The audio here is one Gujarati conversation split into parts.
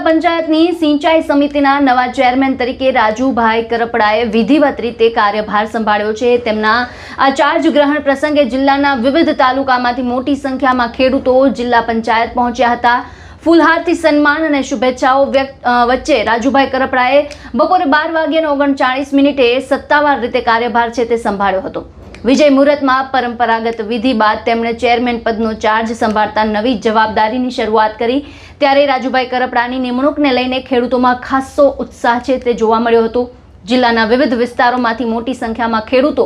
જિલ્લા પંચાયતની સિંચાઈ સમિતિના નવા ચેરમેન તરીકે રાજુભાઈ કરપડાએ વિધિવત રીતે કાર્યભાર સંભાળ્યો છે। તેમના આ ચાર્જ ગ્રહણ પ્રસંગે જિલ્લાના વિવિધ તાલુકામાંથી મોટી સંખ્યામાં ખેડૂતો જિલ્લા પંચાયત પહોંચ્યા હતા। ફૂલહારથી સન્માન અને શુભેચ્છાઓ વચ્ચે રાજુભાઈ કરપડાએ બપોરે 12:39 સત્તાવાર રીતે કાર્યભાર છે તે સંભાળ્યો હતો। વિજય મુહૂર્તમાં પરંપરાગત વિધિ બાદ તેમણે ચેરમેન પદનો ચાર્જ સંભાળતા નવી જવાબદારીની શરૂઆત કરી। ત્યારે રાજુભાઈ કરપડાની નિમણૂકને લઈને ખેડૂતોમાં ખાસો ઉત્સાહ છે તે જોવા મળ્યો હતો। જિલ્લાના વિવિધ વિસ્તારોમાંથી મોટી સંખ્યામાં ખેડૂતો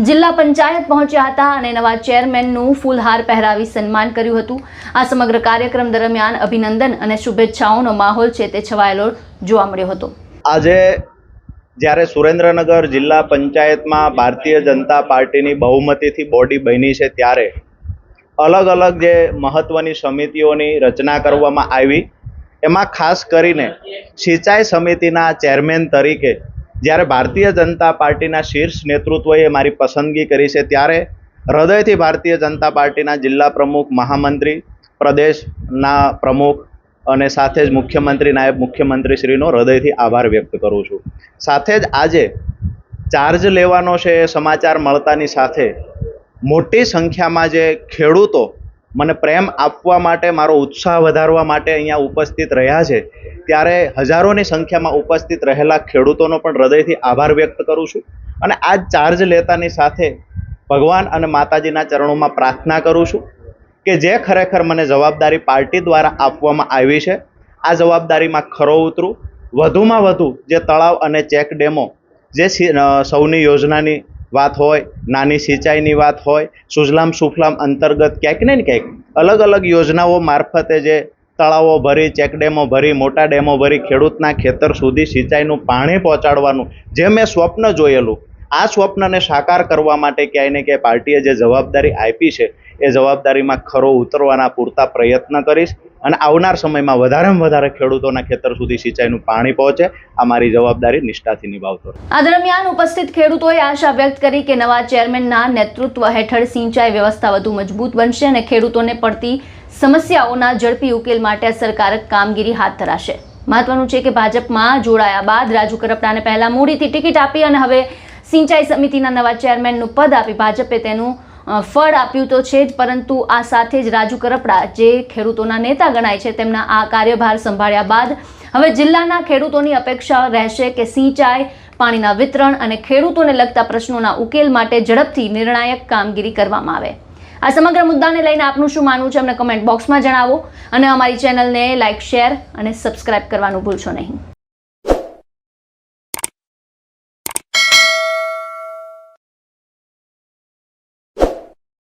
જિલ્લા પંચાયત પહોંચ્યા હતા અને નવા ચેરમેનનું ફૂલહાર પહેરાવી સન્માન કર્યું હતું। આ સમગ્ર કાર્યક્રમ દરમિયાન અભિનંદન અને શુભેચ્છાઓનો માહોલ છે તે છવાયેલો જોવા મળ્યો હતો। આજે જ્યારે સુરેન્દ્રનગર જિલ્લા પંચાયતમાં ભારતીય જનતા પાર્ટીની બહુમતીથી બોડી બની છે ત્યારે અલગ અલગ જે મહત્વની સમિતિઓની રચના કરવામાં આવી, એમાં ખાસ કરીને સિંચાઈ સમિતિના ચેરમેન તરીકે જ્યારે ભારતીય જનતા પાર્ટીના શીર્ષ નેતૃત્વએ મારી પસંદગી કરી છે ત્યારે હૃદયથી ભારતીય જનતા પાર્ટીના જિલ્લા પ્રમુખ, મહામંત્રી, પ્રદેશના પ્રમુખ અને સાથે જ મુખ્યમંત્રી, નાયબ મુખ્યમંત્રી શ્રીનો હૃદયથી આભાર વ્યક્ત કરું છું। સાથે જ આજે ચાર્જ લેવાનો છે એ સમાચાર મળતાની સાથે મોટી સંખ્યામાં જે ખેડૂતો મને પ્રેમ આપવા માટે, મારો ઉત્સાહ વધારવા માટે અહીંયા ઉપસ્થિત રહ્યા છે, ત્યારે હજારોની સંખ્યામાં ઉપસ્થિત રહેલા ખેડૂતોનો પણ હૃદયથી આભાર વ્યક્ત કરું છું। અને આ ચાર્જ લેતાની સાથે ભગવાન અને માતાજીના ચરણોમાં પ્રાર્થના કરું છું કે જે ખરેખર મને જવાબદારી પાર્ટી દ્વારા આપવામાં આવી છે, આ જવાબદારીમાં ખરો ઉતરું, વધુમાં વધુ જે તળાવ અને ચેક ડેમો, જે સૌની યોજનાની વાત હોય, નાની સિંચાઈની વાત હોય, સુજલામ સુફલામ અંતર્ગત ક્યાંક ને ક્યાંક અલગ અલગ યોજનાઓ મારફતે જે તળાવો ભરી, ચેક ડેમો ભરી, મોટા ડેમો ભરી ખેડૂતના ખેતર સુધી સિંચાઈનું પાણી પહોંચાડવાનું જે મેં સ્વપ્ન જોયેલું, આ સ્વપ્નને સાકાર કરવા માટે ક્યાંય ને ક્યાંય પાર્ટીએ જે જવાબદારી આપી છે એ જવાબદારીમાં ખરો ઉતરવાના પૂરતા પ્રયત્ન કરીશ અને આવનાર સમયમાં વધારેમાં વધારે ખેડૂતોના ખેતર સુધી સિંચાઈનું પાણી પહોંચે, આ મારી જવાબદારી નિષ્ઠાથી નિભાવતો। આ દરમિયાન ઉપસ્થિત ખેડૂતોએ આશા વ્યક્ત કરી કે નવા ચેરમેનના નેતૃત્વ હેઠળ સિંચાઈ વ્યવસ્થા વધુ મજબૂત બનશે અને ખેડૂતોને પડતી સમસ્યાઓના ઝડપી ઉકેલ માટે અસરકારક કામગીરી હાથ ધરાશે। મહત્વનું છે કે ભાજપમાં જોડાયા બાદ રાજુ કરપડાને પહેલા મૂડીથી ટિકિટ આપી અને હવે સિંચાઈ સમિતિના નવા ચેરમેનનું પદ આપી ભાજપે તેનું ફળ આપ્યું તો છે જ, પરંતુ આ સાથે જ રાજુ કરપડા જે ખેડૂતોના નેતા ગણાય છે, તેમના આ કાર્યભાર સંભાળ્યા બાદ હવે જિલ્લાના ખેડૂતોની અપેક્ષા રહેશે કે સિંચાઈ, પાણીના વિતરણ અને ખેડૂતોને લગતા પ્રશ્નોના ઉકેલ માટે ઝડપથી નિર્ણાયક કામગીરી કરવામાં આવે। આ સમગ્ર મુદ્દાને લઈને આપનું શું માનવું છે અમને કમેન્ટ બોક્સમાં જણાવો અને અમારી ચેનલને લાઇક, શેર અને સબસ્ક્રાઇબ કરવાનું ભૂલશો નહીં।